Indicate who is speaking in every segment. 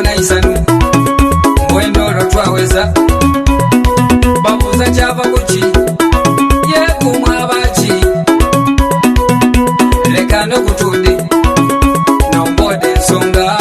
Speaker 1: tufuna isanu mwendolo twaweza babuza kyava kuki yekumwa abaki leka nokutundi nombode ensonga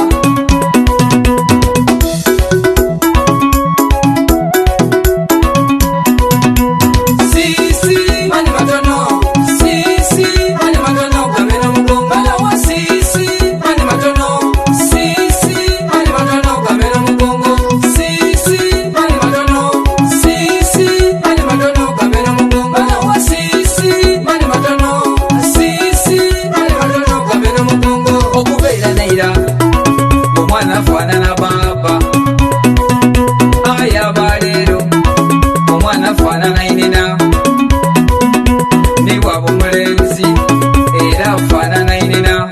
Speaker 1: omwana afaanana baba ayaba leero omwana afaanana inina niwaba omulenzi era afaanana inina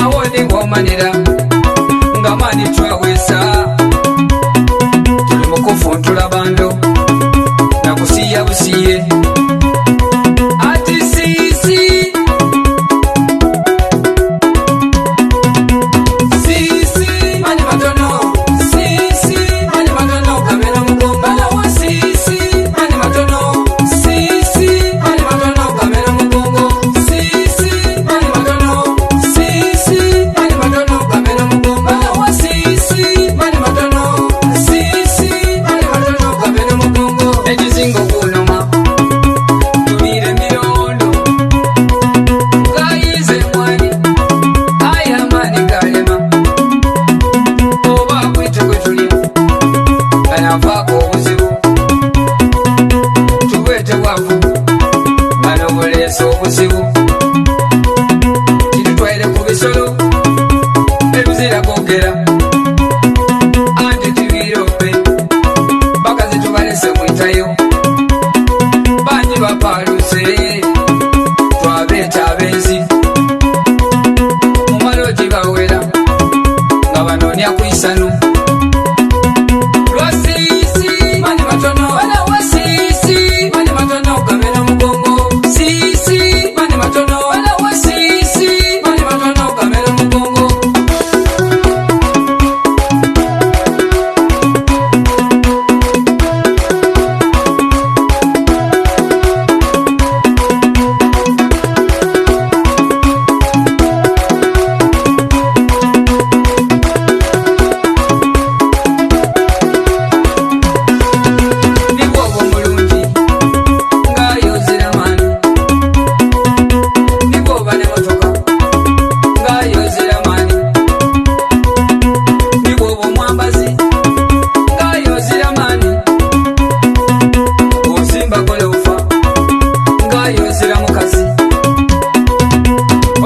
Speaker 1: awo niwomanira nga maani twawesa tuli mukufuntula bando nakusiya busiye ati siisi navaako obuzibu tubeete bwavu nga nobuleesa obuzibu kitutwaire ku bisolo ebizira kwogera anti tibirope bakazi tubalese mwitayo bangi bapaaluse twabeeta abenzi mumalogi bawera nga banoonya ku isanu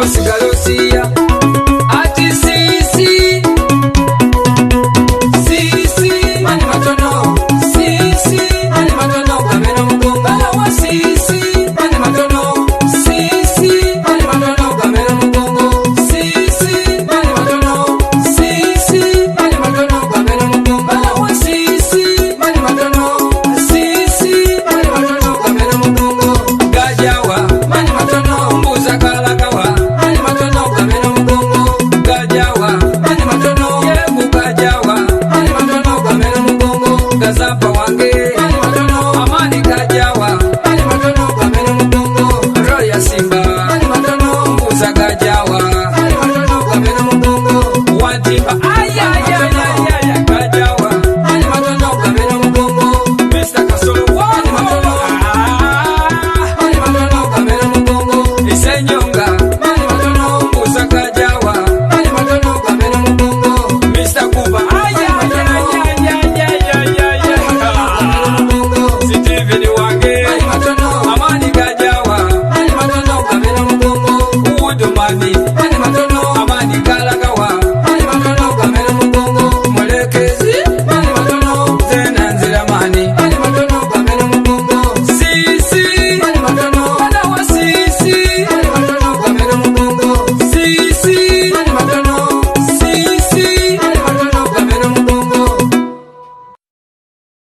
Speaker 1: osigala osiya ati siisi siisi mani matono siisi mani matono kamera mugongo alawa siisi mani matono siisi mani matono kamera mugongo siisi mani matono siisi mani matono kamera mugongo alawa siisi mani matono siisi mani matono kamera mugongo gajawa mani matono mbuza kalakawa gazapa wange amani gajawa roya simba mbuza gajawa watimba